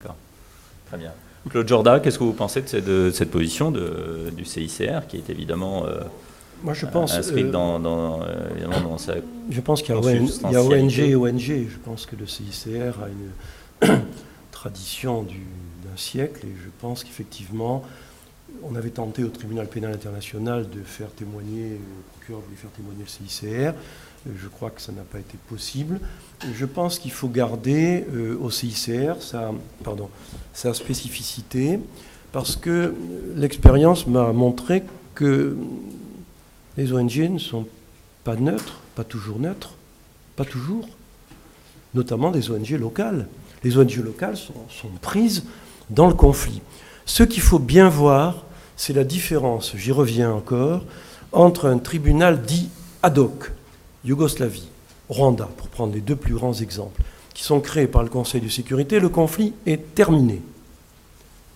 D'accord. Très bien. Claude Jorda, qu'est-ce que vous pensez de cette position du CICR, qui est évidemment Moi, je pense, inscrite dans sa je pense qu'il y a ONG et ONG. Je pense que le CICR a une tradition d'un siècle, et je pense qu'effectivement, on avait tenté au tribunal pénal international de faire témoigner, le procureur voulait faire témoigner le CICR. Je crois que ça n'a pas été possible. Je pense qu'il faut garder au CICR sa spécificité, parce que l'expérience m'a montré que les ONG ne sont pas neutres, pas toujours neutres, pas toujours, notamment des ONG locales. Les ONG locales sont prises dans le conflit. Ce qu'il faut bien voir, c'est la différence, j'y reviens encore, entre un tribunal dit ad hoc, Yougoslavie, Rwanda, pour prendre les deux plus grands exemples, qui sont créés par le Conseil de sécurité, le conflit est terminé.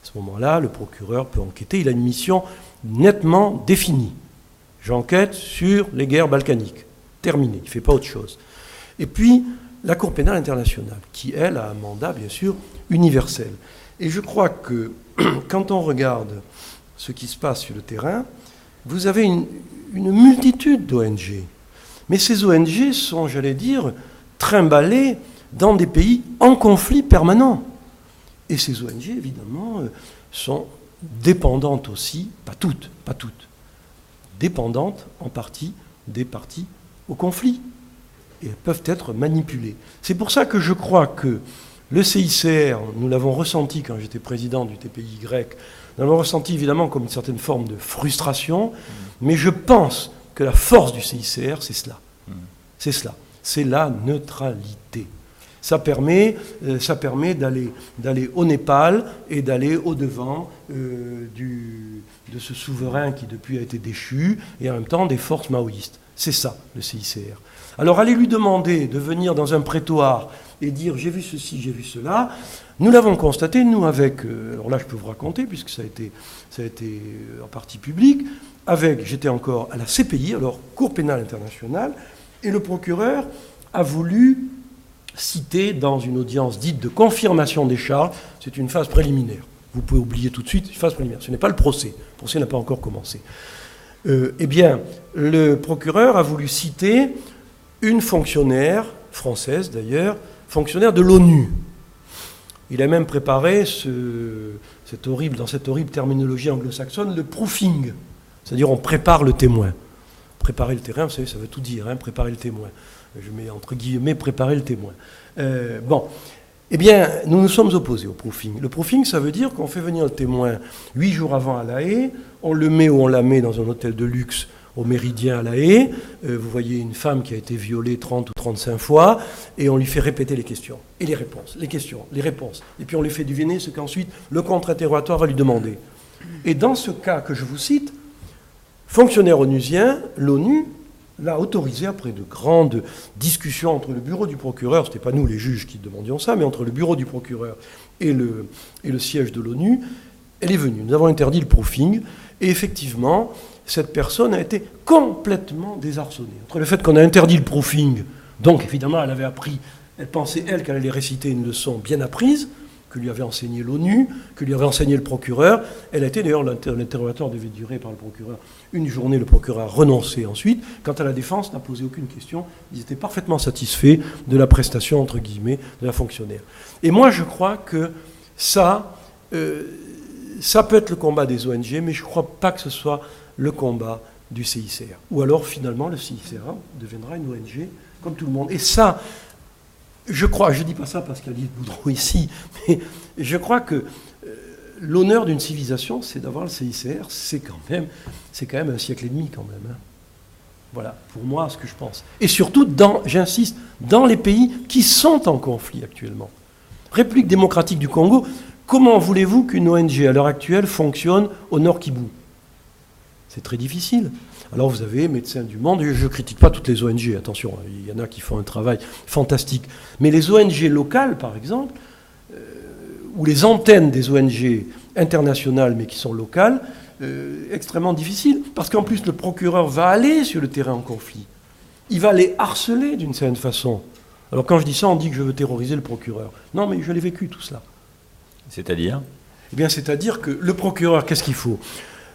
À ce moment-là, le procureur peut enquêter, il a une mission nettement définie. J'enquête sur les guerres balkaniques. Terminé, il ne fait pas autre chose. Et puis, la Cour pénale internationale, qui, elle, a un mandat, bien sûr, universel. Et je crois que, quand on regarde ce qui se passe sur le terrain, vous avez une multitude d'ONG. Mais ces ONG sont, j'allais dire, trimballées dans des pays en conflit permanent. Et ces ONG, évidemment, sont dépendantes aussi, pas toutes, dépendantes en partie des parties au conflit. Et elles peuvent être manipulées. C'est pour ça que je crois que le CICR, nous l'avons ressenti quand j'étais président du TPI grec, nous l'avons ressenti évidemment comme une certaine forme de frustration, mais je pense que la force du CICR, c'est cela. C'est cela. C'est la neutralité. Ça permet d'aller au Népal et d'aller au-devant de ce souverain qui depuis a été déchu, et en même temps des forces maoïstes. C'est ça, le CICR. Alors allez lui demander de venir dans un prétoire et dire « j'ai vu ceci, j'ai vu cela », nous l'avons constaté, nous, avec... alors là, je peux vous raconter, puisque ça a été en partie public, j'étais encore à la CPI, alors Cour pénale internationale, et le procureur a voulu citer dans une audience dite de confirmation des charges, c'est une phase préliminaire. Vous pouvez oublier tout de suite, une phase préliminaire. Ce n'est pas le procès. Le procès n'a pas encore commencé. Eh bien, le procureur a voulu citer une fonctionnaire, française d'ailleurs, fonctionnaire de l'ONU. Il a même préparé dans cette horrible terminologie anglo-saxonne, le proofing. C'est-à-dire on prépare le témoin. Préparer le terrain, vous savez, ça veut tout dire, hein, préparer le témoin. Je mets entre guillemets préparer le témoin. Eh bien, nous nous sommes opposés au proofing. Le proofing, ça veut dire qu'on fait venir le témoin 8 jours avant à La Haye, on le met ou on la met dans un hôtel de luxe au Méridien à La Haye. Vous voyez une femme qui a été violée 30 ou 35 fois, et on lui fait répéter les questions et les réponses, les questions, les réponses. Et puis on lui fait deviner ce qu'ensuite le contre-interrogatoire va lui demander. Et dans ce cas que je vous cite, fonctionnaire onusien, l'ONU l'a autorisé, après de grandes discussions entre le bureau du procureur, ce n'était pas nous les juges qui demandions ça, mais entre le bureau du procureur et le siège de l'ONU, elle est venue. Nous avons interdit le proofing, et effectivement, cette personne a été complètement désarçonnée. Entre le fait qu'on a interdit le proofing, donc évidemment elle avait appris, elle pensait elle qu'elle allait réciter une leçon bien apprise, que lui avait enseigné l'ONU, que lui avait enseigné le procureur. Elle a été, d'ailleurs, l'interrogatoire devait durer par le procureur une journée, le procureur a renoncé ensuite. Quant à la défense, n'a posé aucune question. Ils étaient parfaitement satisfaits de la prestation, entre guillemets, de la fonctionnaire. Et moi, je crois que ça peut être le combat des ONG, mais je ne crois pas que ce soit le combat du CICR. Ou alors, finalement, le CICR deviendra une ONG comme tout le monde. Et ça... je crois, je ne dis pas ça parce qu'il y a Lise Boudreau ici, mais je crois que l'honneur d'une civilisation, c'est d'avoir le CICR, c'est quand même un siècle et demi quand même. Hein. Voilà, pour moi, ce que je pense. Et surtout, j'insiste, dans les pays qui sont en conflit actuellement. République démocratique du Congo, comment voulez-vous qu'une ONG à l'heure actuelle fonctionne au Nord Kivu ? C'est très difficile. Alors vous avez Médecins du Monde, je ne critique pas toutes les ONG, attention, il y en a qui font un travail fantastique. Mais les ONG locales, par exemple, ou les antennes des ONG internationales, mais qui sont locales, extrêmement difficile. Parce qu'en plus, le procureur va aller sur le terrain en conflit. Il va les harceler d'une certaine façon. Alors quand je dis ça, on dit que je veux terroriser le procureur. Non, mais je l'ai vécu tout cela. C'est-à-dire ? Eh bien, c'est-à-dire que le procureur, qu'est-ce qu'il faut ?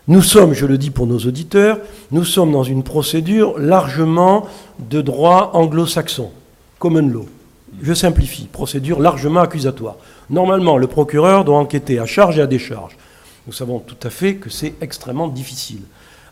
Nous sommes, je le dis pour nos auditeurs, nous sommes dans une procédure largement de droit anglo-saxon, common law. Je simplifie, procédure largement accusatoire. Normalement, le procureur doit enquêter à charge et à décharge. Nous savons tout à fait que c'est extrêmement difficile.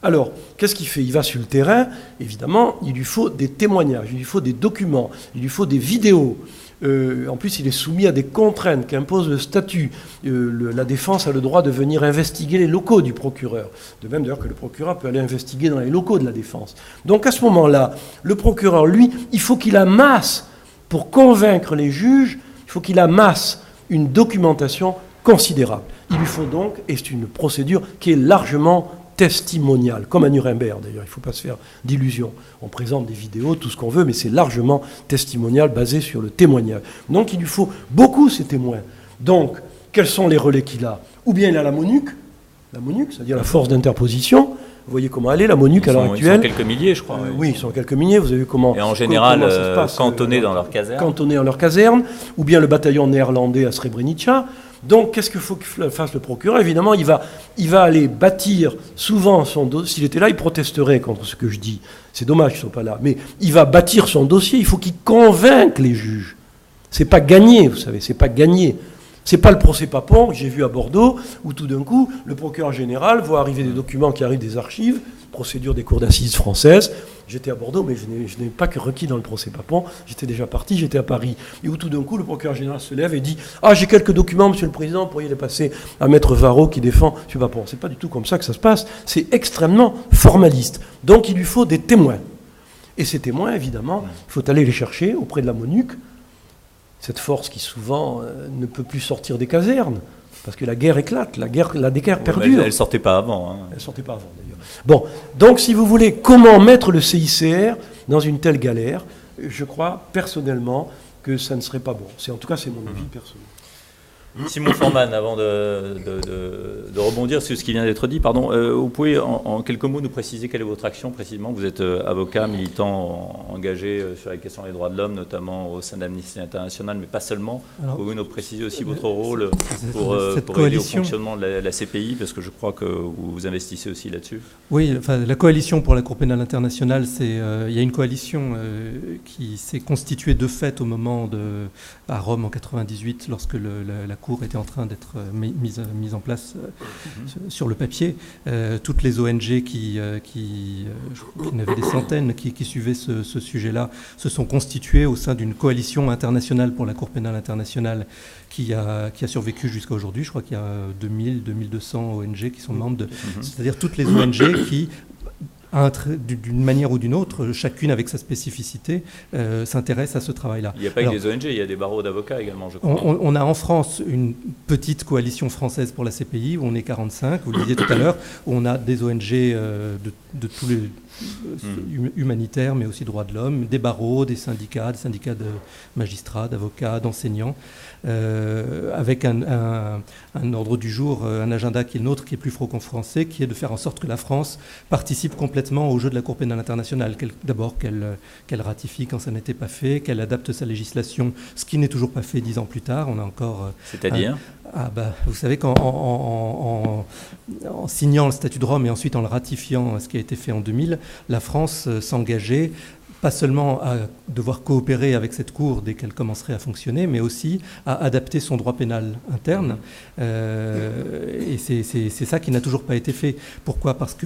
Alors, qu'est-ce qu'il fait ? Il va sur le terrain, évidemment, il lui faut des témoignages, il lui faut des documents, il lui faut des vidéos. En plus, il est soumis à des contraintes qu'impose le statut. La défense a le droit de venir investiguer les locaux du procureur. De même d'ailleurs que le procureur peut aller investiguer dans les locaux de la défense. Donc à ce moment-là, le procureur, lui, il faut qu'il amasse, pour convaincre les juges, il faut qu'il amasse une documentation considérable. Il lui faut donc, et c'est une procédure qui est largement testimonial, comme à Nuremberg d'ailleurs, il ne faut pas se faire d'illusions. On présente des vidéos, tout ce qu'on veut, mais c'est largement testimonial, basé sur le témoignage. Donc il lui faut beaucoup ces témoins. Donc, quels sont les relais qu'il a ? Ou bien il a la MONUC, c'est-à-dire la force d'interposition. Vous voyez comment elle est, la MONUC à l'heure actuelle. Ils sont quelques milliers, je crois. Oui, ils sont quelques milliers, vous avez vu comment... Et en général, cantonnés dans leur caserne. Cantonnés dans leur caserne, ou bien le bataillon néerlandais à Srebrenica. Donc, qu'est-ce qu'il faut que fasse le procureur ? Évidemment, il va aller bâtir souvent son dossier. S'il était là, il protesterait contre ce que je dis. C'est dommage qu'ils ne sont pas là. Mais il va bâtir son dossier. Il faut qu'il convainque les juges. C'est pas gagné, vous savez, c'est pas gagné. C'est pas le procès Papon que j'ai vu à Bordeaux, où tout d'un coup, le procureur général voit arriver des documents qui arrivent des archives, procédure des cours d'assises françaises. J'étais à Bordeaux, mais je n'ai pas que requis dans le procès Papon. J'étais déjà parti, j'étais à Paris. Et où tout d'un coup, le procureur général se lève et dit « Ah, j'ai quelques documents, monsieur le président, vous pourriez les passer à Maître Varro qui défend monsieur Papon. » C'est pas du tout comme ça que ça se passe. C'est extrêmement formaliste. Donc, il lui faut des témoins. Et ces témoins, évidemment, il faut aller les chercher auprès de la MONUC, cette force qui souvent ne peut plus sortir des casernes, parce que la guerre éclate, la guerre perdure. Elle ne sortait pas avant. Hein. Elle ne sortait pas avant, d'ailleurs. Bon, donc si vous voulez, comment mettre le CICR dans une telle galère ? Je crois personnellement que ça ne serait pas bon. En tout cas, c'est mon avis personnel. Simon Forman, avant de rebondir sur ce qui vient d'être dit, pardon, vous pouvez en quelques mots nous préciser quelle est votre action précisément ? Vous êtes avocat, militant, engagé sur la question des droits de l'homme, notamment au sein d'Amnesty International, mais pas seulement. Pouvez-vous nous préciser aussi votre rôle pour aider au fonctionnement de la CPI, parce que je crois que vous vous investissez aussi là-dessus. Oui, enfin, la coalition pour la Cour pénale internationale, il y a une coalition qui s'est constituée de fait au moment à Rome en 98, lorsque la Cour était en train d'être mise en place sur le papier. Toutes les ONG qui en avait des centaines, qui suivaient ce sujet-là, se sont constituées au sein d'une coalition internationale pour la Cour pénale internationale qui a survécu jusqu'à aujourd'hui. Je crois qu'il y a 2200 ONG qui sont membres c'est-à-dire toutes les ONG qui, d'une manière ou d'une autre, chacune avec sa spécificité, s'intéresse à ce travail-là. Il n'y a pas que des ONG, il y a des barreaux d'avocats également, je crois. On a en France une petite coalition française pour la CPI, où on est 45, vous le disiez tout à l'heure, où on a des ONG de tous les humanitaires, mais aussi droits de l'homme, des barreaux, des syndicats de magistrats, d'avocats, d'enseignants, avec un ordre du jour, un agenda qui est le nôtre, qui est plus franco-français, qui est de faire en sorte que la France participe complètement au jeu de la Cour pénale internationale. D'abord qu'elle ratifie quand ça n'était pas fait, qu'elle adapte sa législation, ce qui n'est toujours pas fait 10 ans plus tard. On a encore... C'est-à-dire vous savez qu'en signant le statut de Rome et ensuite en le ratifiant, ce qui a été fait en 2000, la France s'engageait pas seulement à devoir coopérer avec cette Cour dès qu'elle commencerait à fonctionner, mais aussi à adapter son droit pénal interne. Et c'est ça qui n'a toujours pas été fait. Pourquoi ? Parce que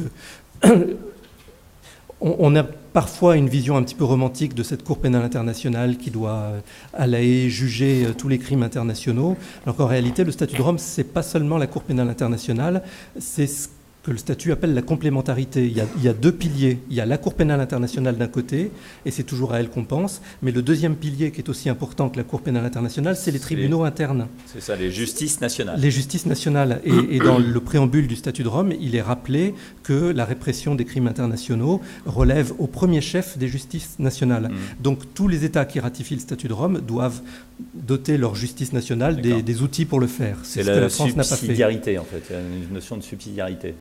on a parfois une vision un petit peu romantique de cette Cour pénale internationale qui doit, à la haie, juger tous les crimes internationaux. Alors qu'en réalité, le statut de Rome, c'est pas seulement la Cour pénale internationale, c'est ce que le statut appelle la complémentarité. Il y a deux piliers. Il y a la Cour pénale internationale d'un côté, et c'est toujours à elle qu'on pense, mais le deuxième pilier qui est aussi important que la Cour pénale internationale, c'est les tribunaux internes. C'est ça, les justices nationales. Les justices nationales. Et dans le préambule du statut de Rome, il est rappelé que la répression des crimes internationaux relève au premier chef des justices nationales. Donc tous les États qui ratifient le statut de Rome doivent doter leur justice nationale des outils pour le faire. C'est ce que la France n'a pas fait. C'est la subsidiarité, en fait. Il y a une notion de subsidiarité.